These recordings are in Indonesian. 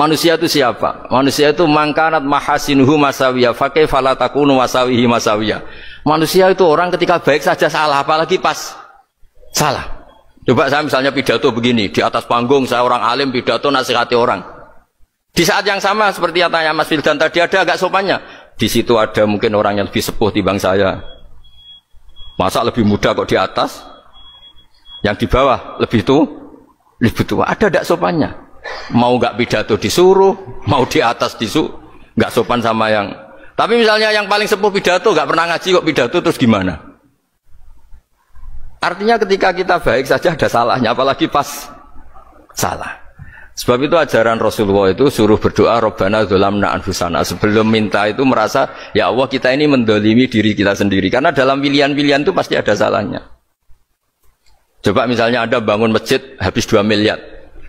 Manusia itu siapa? Manusia itu mangkanat mahasinuhu masawiya fakih falatakunu masawihi masawiya. Manusia itu orang ketika baik saja salah, apalagi pas salah. Coba saya misalnya pidato begini, di atas panggung saya orang alim pidato nasihati orang. Di saat yang sama seperti yang tanya Mas Wildan tadi, ada agak sopannya. Di situ ada mungkin orang yang lebih sepuh timbang saya. Masa lebih muda kok di atas? Yang di bawah lebih tua. Ada agak sopannya. Mau nggak pidato disuruh, mau di atas disuruh, nggak sopan sama yang. Tapi misalnya yang paling sepuh pidato nggak pernah ngaji kok pidato, terus gimana? Artinya ketika kita baik saja ada salahnya, apalagi pas salah. Sebab itu ajaran Rasulullah itu suruh berdoa Rabbana dzolamna anfusana. Sebelum minta itu merasa, ya Allah kita ini mendolimi diri kita sendiri. Karena dalam pilihan-pilihan itu pasti ada salahnya. Coba misalnya Anda bangun masjid habis 2 miliar.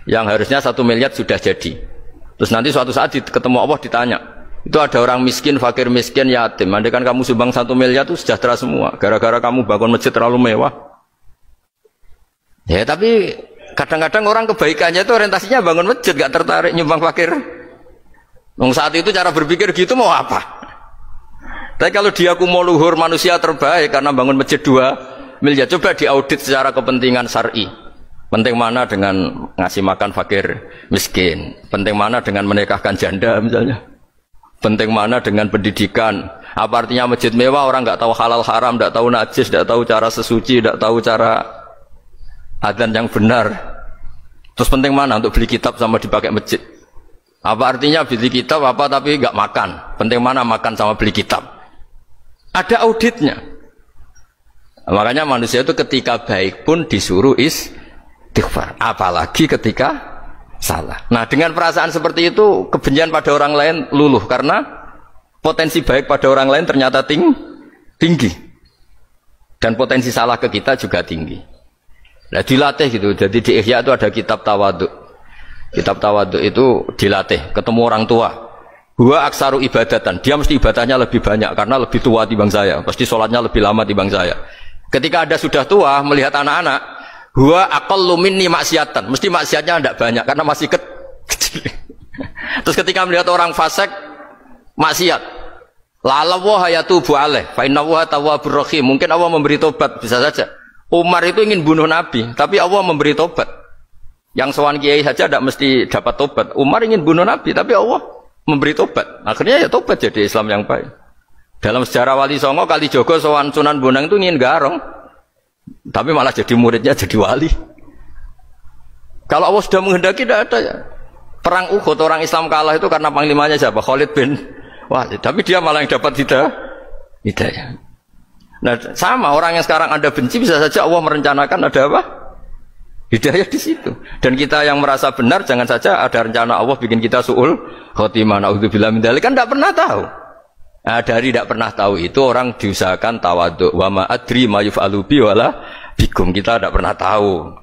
Yang harusnya 1 miliar sudah jadi. Terus nanti suatu saat ketemu Allah ditanya, itu ada orang miskin, fakir miskin, yatim. Andai kan kamu sumbang 1 miliar itu sejahtera semua. Gara-gara kamu bangun masjid terlalu mewah. Ya tapi kadang-kadang orang kebaikannya itu orientasinya bangun masjid, gak tertarik nyumbang fakir. Saat itu cara berpikir gitu mau apa? Tapi kalau dia mau luhur manusia terbaik karena bangun masjid 2 miliar, coba diaudit secara kepentingan syar'i. Penting mana dengan ngasih makan fakir miskin? Penting mana dengan menikahkan janda misalnya? Penting mana dengan pendidikan? Apa artinya masjid mewah orang nggak tahu halal haram, nggak tahu najis, nggak tahu cara sesuci, nggak tahu cara adzan yang benar. Terus penting mana untuk beli kitab sama dipakai masjid? Apa artinya beli kitab apa tapi nggak makan? Penting mana makan sama beli kitab? Ada auditnya. Makanya manusia itu ketika baik pun disuruh istighfar, apalagi ketika salah. Nah dengan perasaan seperti itu kebencian pada orang lain luluh karena potensi baik pada orang lain ternyata tinggi dan potensi salah ke kita juga tinggi. Nah dilatih gitu. Jadi di Ihya itu ada kitab tawaduk. Kitab tawaduk itu dilatih ketemu orang tua. Huwa aksaru ibadatan, dia mesti ibadahnya lebih banyak karena lebih tua timbang saya, pasti sholatnya lebih lama timbang saya. Ketika Anda sudah tua melihat anak-anak, huwa aqallu minni maksiatan, mesti maksiatnya tidak banyak karena masih kecil. Terus ketika melihat orang fasik maksiat, la wa yatubu alaih fa inna wa tawwabur rahim, mungkin Allah memberi tobat, bisa saja. Umar itu ingin bunuh Nabi, tapi Allah memberi tobat. Yang sowan kiai saja tidak mesti dapat tobat. Umar ingin bunuh Nabi, tapi Allah memberi tobat. Akhirnya ya tobat jadi Islam yang baik. Dalam sejarah Wali Songo, Kalijogo sowan Sunan Bonang itu ingin garong, tapi malah jadi muridnya jadi wali. Kalau Allah sudah menghendaki tidak ada ya. Perang Uhud orang Islam kalah itu karena panglimanya siapa? Khalid bin Walid. Tapi dia malah yang dapat hidayah. Nah sama orang yang sekarang Anda benci bisa saja Allah merencanakan ada apa? Hidayah di situ. Dan kita yang merasa benar jangan saja ada rencana Allah bikin kita su'ul khotimah. Na'udzubillah min dzalik, kan tidak pernah tahu. Nah, dari tidak pernah tahu itu orang diusahakan tawaduk. Wa ma adri ma yuf'alu bi wala bikum, kita tidak pernah tahu.